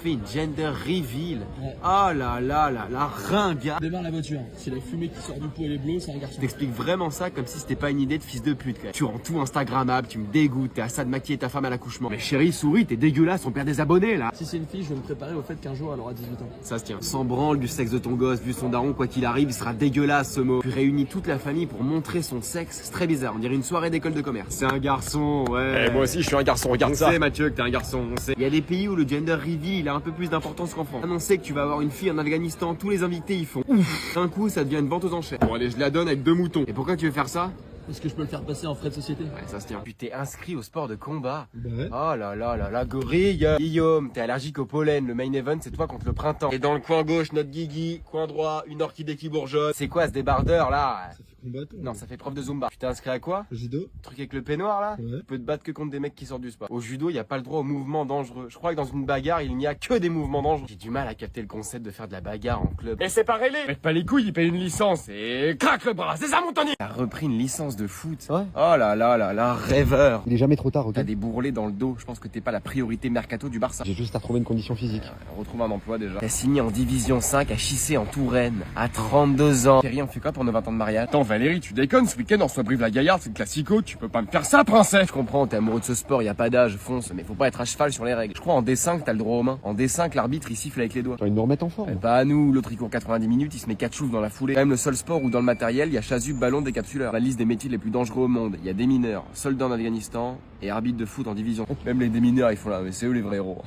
fait une gender reveal. Ouais. Oh là là là là, ringard. Démarre la voiture, c'est la fumée qui sort du pot et les bleus, c'est un garçon. T'expliques vraiment ça comme si c'était pas une idée de fils de pute. Quoi. Tu rends tout Instagrammable, tu me dégoûtes, t'es à ça de maquiller ta femme à l'accouchement. Mais chérie, souris, t'es dégueulasse, on perd des abonnés là. Si c'est une fille, je vais me préparer au fait qu'un jour elle aura 18 ans. Ça se tient. Sans branle du sexe de ton gosse, vu son daron, quoi qu'il arrive, il sera dégueulasse ce mot. Puis réunit toute la famille pour montrer son sexe, c'est très bizarre, on dirait une soirée d'école de commerce. C'est un garçon, ouais. Moi aussi je suis un garçon, regarde ça. On sait Mathieu que t'es un garçon, on sait. Il y a des pays où le gender reveal il a un peu plus d'importance qu'en France. Annoncer que tu vas avoir une fille en Afghanistan, tous les invités ils font ouf. D'un coup ça devient une vente aux enchères. Bon allez, je la donne avec 2 moutons. Et pourquoi tu veux faire ça? Est-ce que je peux le faire passer en frais de société? Ouais, ça se tient. Tu t'es inscrit au sport de combat. Bah ouais. Oh là là là là, gorille. Guillaume, t'es allergique au pollen. Le main event, c'est toi contre le printemps. Et dans le coin gauche, notre Guigui. Coin droit, une orchidée qui bourgeonne. C'est quoi ce débardeur là? Ça fait combattant. Non, ça fait prof de Zumba. Tu t'es inscrit à quoi? Judo. Truc avec le peignoir là? Ouais. Tu peux te battre que contre des mecs qui sortent du sport. Au judo, il y a pas le droit aux mouvements dangereux. Je crois que dans une bagarre, il n'y a que des mouvements dangereux. J'ai du mal à capter le concept de faire de la bagarre en club. Et séparez-les. Faites pas les couilles, il paye une licence et craque le bras, c'est ça mon Tony. T'as repris une licence de foot. Ouais. Oh là là là là, rêveur. Il est jamais trop tard, ok? T'as des bourrelets dans le dos. Je pense que t'es pas la priorité mercato du Barça. J'ai juste à retrouver une condition physique. Retrouve un emploi déjà. T'as signé en division 5 à Chissé en Touraine, à 32 ans. Chérie, on fait quoi pour nos 20 ans de mariage? Attends Valérie, tu déconnes, ce week-end on reçoit Brive-la-Gaillarde, c'est le classico, tu peux pas me faire ça princesse. Je comprends, t'es amoureux de ce sport, y a pas d'âge, fonce, mais faut pas être à cheval sur les règles. Je crois en D5 t'as le droit aux mains. En D5 l'arbitre il siffle avec les doigts. J'ai envie de me remettre en forme. Eh bah à nous, l'autre il court 90 minutes, il se met 4 choufs dans la foulée. Quand même le seul sport où dans le matériel il y a chasuble, ballon, décapsuleur. La liste des métiers les plus dangereux au monde. Il y a des mineurs, soldats en Afghanistan et arbitre de foot en division. Même les démineurs ils font là, mais c'est eux les vrais héros.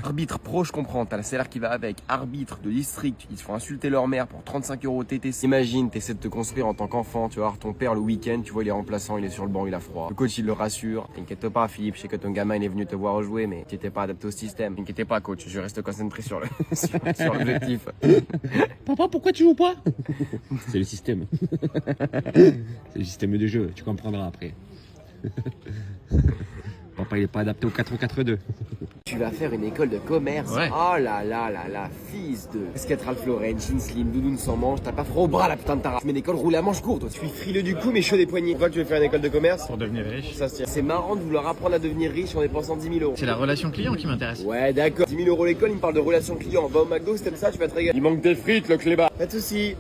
Arbitre pro, je comprends, t'as le salaire qui va avec. Arbitre de district, ils se font insulter leur mère pour 35 € TTC. Imagine, t'essaies de te construire en tant qu'enfant, tu vas voir ton père le week-end, tu vois il est remplaçant, il est sur le banc, il a froid. Le coach il le rassure. T'inquiète pas Philippe, je sais que ton gamin il est venu te voir jouer, mais t'étais pas adapté au système. T'inquiète pas coach, je reste concentré sur le sur l'objectif. Papa, pourquoi tu joues pas? C'est le système. C'est le système de jeu, tu comprendras après. Papa, il est pas adapté au 4-4-2. Tu vas faire une école de commerce. Ouais. Oh là là là là, fils de. Casquette Ralph Lauren, jean slim, doudoune sans manche, t'as pas froid au bras la putain de ta race. Tu mets une école roulée à manche courte, toi. Je suis frileux du coup mais chaud des poignets. Pourquoi tu veux faire une école de commerce? Pour devenir riche. Ça se tient. C'est marrant de vouloir apprendre à devenir riche en dépensant 10 000 €. C'est la relation client qui m'intéresse. Ouais d'accord. 10 000 € l'école, il me parle de relation client. Va au McDo, si t'aimes ça, tu vas te régaler. Il manque des frites le clébard. Pas de soucis.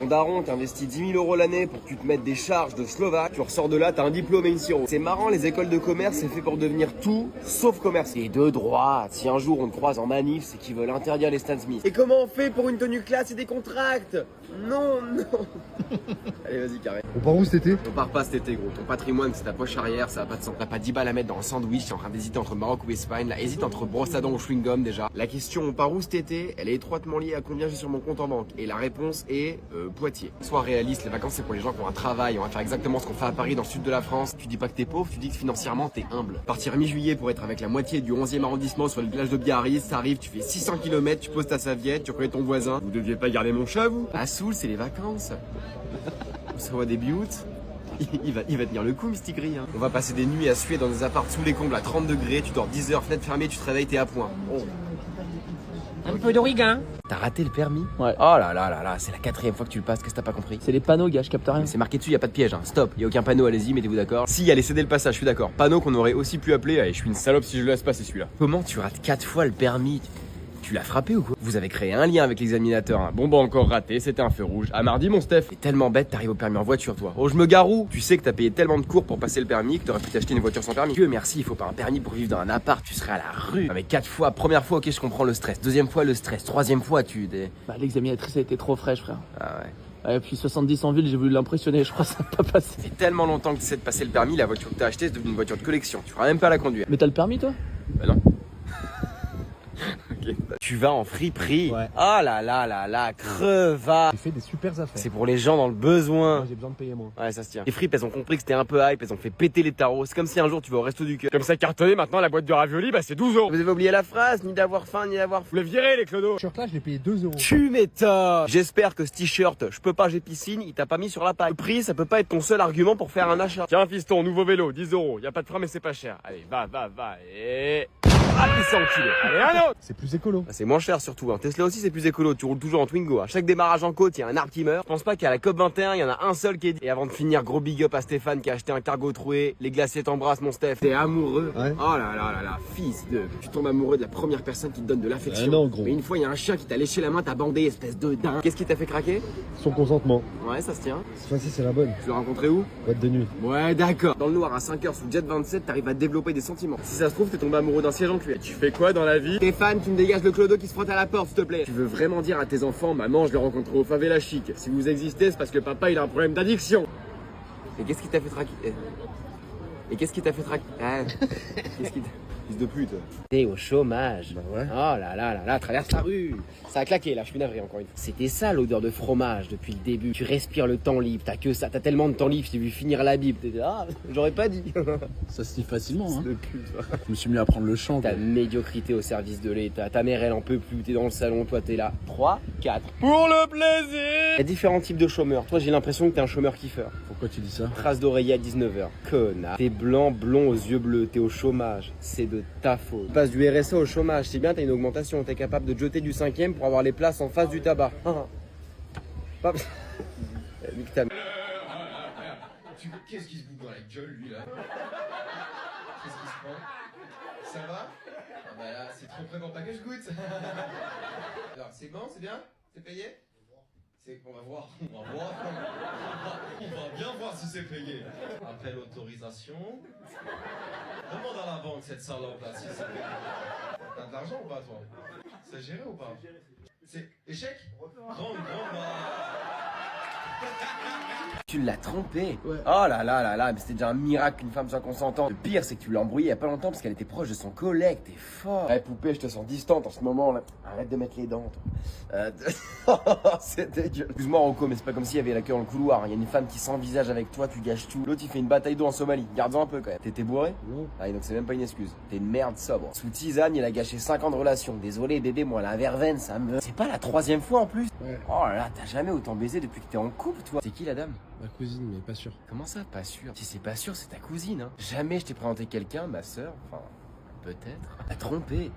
Ton daron t'investit 10 000 € l'année pour que tu te mettes des charges de Slovaque. Tu ressors de là, t'as un diplôme et une sirop. C'est marrant, les écoles de commerce, c'est fait pour devenir tout sauf commerce. Et de droite, si un jour on te croise en manif, c'est qu'ils veulent interdire les Stan Smith. Et comment on fait pour une tenue classe et des contracts? Non, non. Allez, vas-y, carré. On part où cet été? On part pas cet été, gros. Ton patrimoine, c'est ta poche arrière, ça va pas de sens. T'as pas 10 balles à mettre dans un sandwich, t'es en train d'hésiter entre Maroc ou Espagne. Là, hésite entre brosse à dents ou chewing-gum déjà. La question, on part où cet été? Elle est étroitement liée à combien j'ai sur mon compte en banque. Et la réponse est Poitiers. Sois réaliste, les vacances c'est pour les gens qui ont un travail, on va faire exactement ce qu'on fait à Paris dans le sud de la France. Tu dis pas que t'es pauvre, tu dis que financièrement t'es humble. Partir mi-juillet pour être avec la moitié du 11e arrondissement sur le village de Biarritz, ça arrive, tu fais 600 km, tu poses ta serviette, tu reconnais ton voisin. Vous deviez pas garder mon chat vous? À Soul, c'est les vacances. On se voit début août. Il va tenir le coup, Misty Gris. Hein. On va passer des nuits à suer dans des apparts sous les combles à 30 degrés. Tu dors 10 heures, fenêtre fermée, tu te réveilles, t'es à point. Oh. Un peu d'origan. T'as raté le permis? Ouais. Oh là là là là, c'est la 4e fois que tu le passes, qu'est-ce que t'as pas compris? C'est les panneaux, gars, je capte rien. C'est marqué dessus, y a pas de piège, hein. Stop, y a aucun panneau, allez-y, mettez-vous d'accord. Si, allez céder le passage, je suis d'accord. Panneau qu'on aurait aussi pu appeler, allez, je suis une salope si je le laisse passer celui-là. Comment tu rates 4 fois le permis? Tu l'as frappé ou quoi? Vous avez créé un lien avec l'examinateur, hein. Bon bah encore raté, c'était un feu rouge. À mardi mon Steph. T'es tellement bête, t'arrives au permis en voiture, toi. Oh, je me gare où? Tu sais que t'as payé tellement de cours pour passer le permis que t'aurais pu t'acheter une voiture sans permis. Dieu merci, il faut pas un permis pour vivre dans un appart, tu serais à la rue. Avec 4 fois, première fois, ok, je comprends le stress. Deuxième fois, le stress. Troisième fois, Bah, l'examinatrice a été trop fraîche, frère. Ah ouais. Ouais, puis 70 en ville, j'ai voulu l'impressionner, je crois que ça n'a pas passé. Ça fait tellement longtemps que tu sais de passer le permis, la voiture que t'as achetée, c'est devenue une voiture de collection. Tu feras même pas la conduire. Mais t'as le permis, toi? Bah non. Ok. Tu vas en friperie. Ouais. Ah là là là là, creva. J'ai fait des super affaires. C'est pour les gens dans le besoin. Moi, j'ai besoin de payer moins. Ouais, ça se tient. Les fripes, elles ont compris que c'était un peu hype, elles ont fait péter les tarots. C'est comme si un jour tu vas au resto du cœur. Comme ça cartonné maintenant la boîte de ravioli, bah c'est 12 €. Vous avez oublié la phrase, ni d'avoir faim, ni d'avoir Vous le virez les clodos. Ce shirt-là, je l'ai payé 2 €. Tu m'étonnes. J'espère que ce t-shirt, je peux pas, j'ai piscine, il t'a pas mis sur la paille. Le prix, ça peut pas être ton seul argument pour faire un achat. Tiens fiston, nouveau vélo, 10 €. Y a pas de frein mais c'est pas cher. Allez, va et... Ah, il s'est enculé. Allez, un autre. C'est plus écolo. C'est moins cher surtout. Hein. Tesla aussi, c'est plus écolo. Tu roules toujours en Twingo. À chaque démarrage en côte, il y a un arbre qui meurt. Je pense pas qu'à la COP 21, il y en a un seul qui est dit. Et avant de finir, gros big up à Stéphane qui a acheté un cargo troué. Les glaciers t'embrassent, mon Steph. T'es amoureux. Ouais. Oh là là là là, fils de. Tu tombes amoureux de la première personne qui te donne de l'affection. Ah non, gros. Mais une fois, il y a un chien qui t'a léché la main, t'as bandé, espèce de dingue. Qu'est-ce qui t'a fait craquer? Son consentement. Ouais, ça se tient. Cette fois-ci, c'est la bonne. Tu l'as rencontré où? Boîte de nuit. Ouais, d'accord. Dans le noir à 5h sous Jet 27, t'arrives à développer des sentiments. Si ça se trouve, t'es tombé amoureux d'un siège en cuir. Tu fais quoi dans la vie? Stéphane, tu me dégages le clodo qui se frotte à la porte, s'il te plaît. Tu veux vraiment dire à tes enfants, maman, je l'ai rencontré au favela chic. Si vous existez, c'est parce que papa, il a un problème d'addiction. Et qu'est-ce qui t'a fait traquer? Et qu'est-ce qui t'a fait traquer? Ah, qu'est-ce qui t'a... Fils de pute. T'es au chômage. Bah ouais. Oh là là là là, traverse la rue. Ça a claqué là, je suis navré encore une fois. C'était ça l'odeur de fromage depuis le début. Tu respires le temps libre, t'as que ça, t'as tellement de temps libre, j'ai vu finir la Bible. T'es dit, ah, j'aurais pas dit. Ça se dit facilement, hein. De pute. Je me suis mis à prendre le chant. Ta médiocrité au service de l'État. Ta mère, elle en peut plus. T'es dans le salon, toi, t'es là. 3, 4. Pour le plaisir. Il y a différents types de chômeurs. Toi, j'ai l'impression que t'es un chômeur kiffeur. Pourquoi tu dis ça? Trace d'oreiller à 19h. Connard. T'es blanc, blond aux yeux bleus. T'es au chômage. C'est de ta faute. Tu passes du RSA au chômage. C'est bien, t'as une augmentation. T'es capable de te jeter du 5ème pour avoir les places en face du tabac. Hop. Nique ta mère. Qu'est-ce qui se bouffe dans la gueule, lui, là? Qu'est-ce qui se prend? Ça va? Ah bah là, c'est trop près pour pas que je goûte. Alors, c'est bon, c'est bien? C'est payé? On va voir. On va voir. On va bien voir si c'est payé. Appel autorisation. Demande à la banque cette salope là si c'est payé. T'as de l'argent ou pas, toi? C'est géré ou pas? C'est échec? Grande. Tu l'as trompé. Ouais. Oh là là là là, mais c'était déjà un miracle qu'une femme soit consentante. Le pire, c'est que tu l'as embrouillée il y a pas longtemps parce qu'elle était proche de son collègue. T'es fort. Ouais, poupée, je te sens distante en ce moment là. Arrête de mettre les dents, toi. C'est dégueulasse. Excuse-moi, Rocco, mais c'est pas comme s'il y avait la queue dans le couloir. Il y a une femme qui s'envisage avec toi, tu gâches tout. L'autre, il fait une bataille d'eau en Somalie. Garde-en un peu quand même. T'étais bourré? Non. Ah, donc c'est même pas une excuse. T'es une merde sobre. Sous tisane, il a gâché 5 ans de relation. Désolé, bébé, moi, la verveine, ça me. C'est pas la 3e fois en plus. Ouais. Oh là là, t'as jamais autant baisé depuis que t'es en couple, toi. C'est qui la dame? Ma cousine, mais pas sûr. Comment ça, pas sûr? Si c'est pas sûr, c'est ta cousine, hein. Jamais je t'ai présenté quelqu'un, ma sœur, enfin, peut-être. T'as trompé.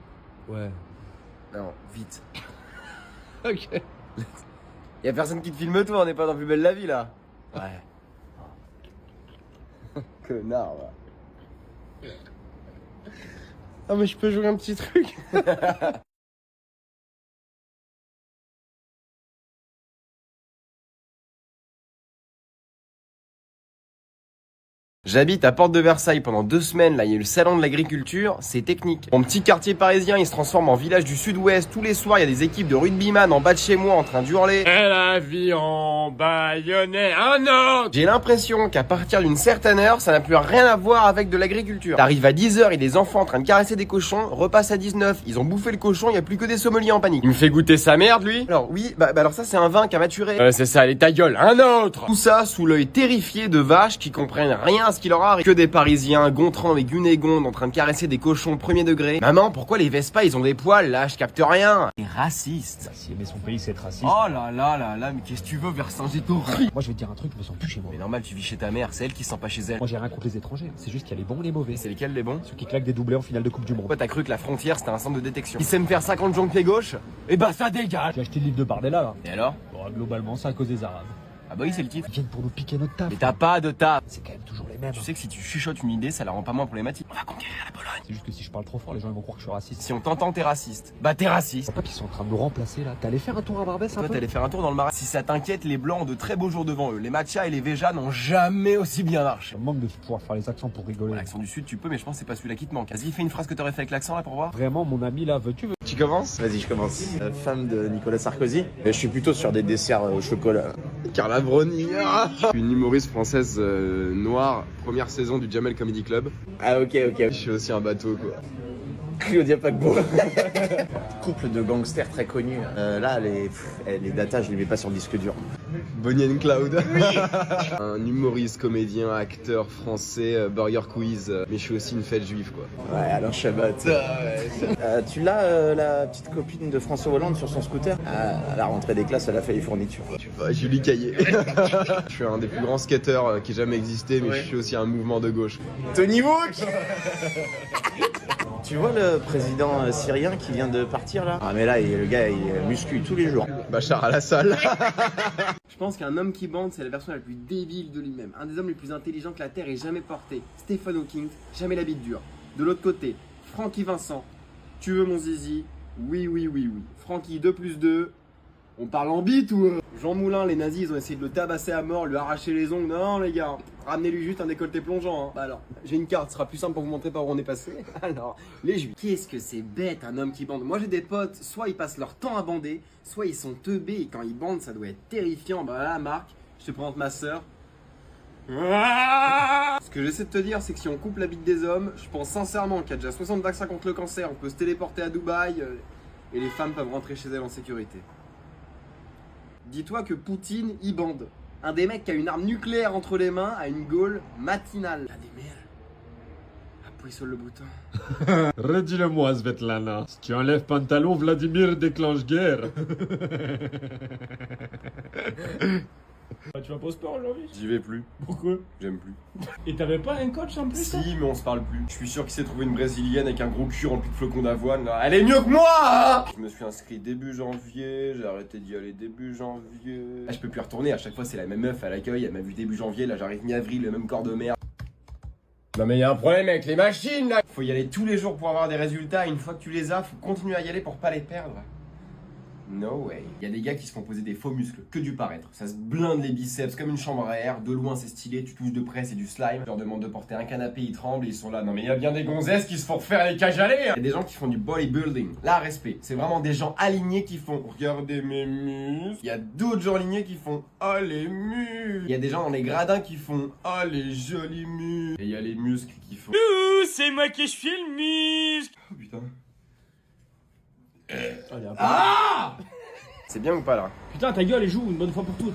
Ouais. Non, vite. Ok. Y'a personne qui te filme, toi, on n'est pas dans Plus belle la vie, là. Ouais. Connard, va. Ah, mais je peux jouer un petit truc? J'habite à Porte de Versailles pendant 2 semaines, là il y a eu le salon de l'agriculture, c'est technique. Mon petit quartier parisien il se transforme en village du sud-ouest, tous les soirs il y a des équipes de rugbyman en bas de chez moi en train d'hurler. Et la vie en baïonnet, un autre. J'ai l'impression qu'à partir d'une certaine heure, ça n'a plus rien à voir avec de l'agriculture. T'arrives à 10h et des enfants en train de caresser des cochons, repasse à 19, ils ont bouffé le cochon, il y a plus que des sommeliers en panique. Il me fait goûter sa merde, lui? Alors oui, bah alors ça c'est un vin qui a maturé. C'est ça, allez ta gueule, un autre. Tout ça sous l'œil terrifié de vaches qui comprennent rien à ce qu'il leur arrive. Que des Parisiens gontrant avec Gunégonde en train de caresser des cochons premier degré. Maman, pourquoi les Vespa ils ont des poils là? Je capte rien. T'es raciste. Si aimer son pays, c'est être raciste. Oh là là là là, mais qu'est-ce que tu veux, Vercingétorix? Moi, je vais te dire un truc, je me sens plus chez moi. Mais normal, tu vis chez ta mère, c'est elle qui se sent pas chez elle. Moi, j'ai rien contre les étrangers. C'est juste qu'il y a les bons et les mauvais. C'est lesquels les bons? Ceux qui claquent des doublés en finale de Coupe du Monde. Pourquoi t'as cru que la frontière c'était un centre de détection? Il sait me faire 50 joncs pied gauche? Eh bah ça dégage. J'ai acheté le livre de Bardella, là. Et alors? Bon, globalement, c'est à cause des Arabes. Ah bah oui, c'est le titre. Ils viennent pour nous piquer notre taf. Mais t'as pas de taf. C'est quand même toujours les mêmes. Tu sais que si tu chuchotes une idée, ça la rend pas moins problématique. On va conquérir la Pologne. C'est juste que si je parle trop fort, les gens ils vont croire que je suis raciste. Si on t'entend, t'es raciste. Bah t'es raciste. Je vois pas qu'ils sont en train de nous remplacer, là. T'es allé faire un tour à Barbès un Toi, peu? t'allais faire un tour dans le marais. Si ça t'inquiète, les blancs ont de très beaux jours devant eux. Les matchas et les véjas n'ont jamais aussi bien marché. Ça me manque de pouvoir faire les accents pour rigoler. L'accent du sud, tu peux, mais je pense que c'est pas celui-là qui te manque. Vas-y, fais une phrase que t'aurais fait avec l'accent là pour voir. Vraiment, mon ami, là, veux-tu? Tu commences? Vas-y, je commence. Femme de Nicolas Sarkozy. Je suis plutôt sur des desserts au chocolat. Carla Bruni. Une humoriste française noire, première saison du Jamel Comedy Club. Ah ok. Je suis aussi un bateau quoi. Claudia Paquebot. Couple de gangsters très connus. Là, les datas, je les mets pas sur disque dur. Bonnie and Cloud. Un humoriste, comédien, acteur français, Burger Quiz. Mais je suis aussi une fête juive quoi. Ouais, Alain Chabat. Tu l'as, la petite copine de François Hollande sur son scooter? À la rentrée des classes, elle a fait les fournitures. Julie Caillé. Je suis un des plus grands skateurs qui ait jamais existé, mais je suis aussi un mouvement de gauche. Tony Wook. Tu vois le président syrien qui vient de partir là? Ah mais là, le gars, il muscule tous les jours. Bachar à la salle. Je pense qu'un homme qui bande, c'est la version la plus débile de lui-même. Un des hommes les plus intelligents que la Terre ait jamais porté. Stephen Hawking, jamais la bite dure. De l'autre côté, Francky Vincent. Tu veux mon zizi? Oui, oui, oui, oui. Francky 2 + 2. On parle en bite ou Jean Moulin, les nazis, ils ont essayé de le tabasser à mort, lui arracher les ongles. Non, les gars, ramenez-lui juste un décolleté plongeant. Hein. Bah alors, j'ai une carte, ce sera plus simple pour vous montrer par où on est passé. Alors, les juifs. Qu'est-ce que c'est bête, un homme qui bande. Moi, j'ai des potes, soit ils passent leur temps à bander, soit ils sont teubés et quand ils bandent, ça doit être terrifiant. Bah là, Marc, je te présente ma sœur. Ce que j'essaie de te dire, c'est que si on coupe la bite des hommes, je pense sincèrement qu'il y a déjà 60 vaccins contre le cancer, on peut se téléporter à Dubaï et les femmes peuvent rentrer chez elles en sécurité. Dis-toi que Poutine y bande. Un des mecs qui a une arme nucléaire entre les mains a une gaule matinale. Vladimir, appuie sur le bouton. Redis-le-moi, Svetlana. Si tu enlèves pantalon, Vladimir déclenche guerre. Tu vas pas au sport aujourd'hui? J'y vais plus. Pourquoi? J'aime plus. Et t'avais pas un coach en plus? Si, mais on se parle plus. Je suis sûr qu'il s'est trouvé une brésilienne avec un gros cul rempli de flocons d'avoine. Elle est mieux que moi hein. Je me suis inscrit début janvier, j'ai arrêté d'y aller début janvier. Ah, je peux plus y retourner, à chaque fois c'est la même meuf à l'accueil, elle m'a vu début janvier, là j'arrive mi-avril, le même corps de merde. Non mais y a un problème avec les machines là. Faut y aller tous les jours pour avoir des résultats, et une fois que tu les as, faut continuer à y aller pour pas les perdre. No way. Il y a des gars qui se font poser des faux muscles, que du paraître. Ça se blinde les biceps comme une chambre à air. De loin c'est stylé, tu touches de près c'est du slime. Je leur demande de porter un canapé, ils tremblent, ils sont là. Non mais il y a bien des gonzesses qui se font refaire les cages à l'air. Il y a des gens qui font du bodybuilding. Là, respect. C'est vraiment des gens alignés qui font regardez mes muscles. Il y a d'autres gens alignés qui font oh les muscles. Il y a des gens dans les gradins qui font oh les jolis muscles. Et il y a les muscles qui font C'est moi qui je fais le muscle. oh putain. Allez, Ah! C'est bien ou pas là? putain, ta gueule, elle joue une bonne fois pour toutes.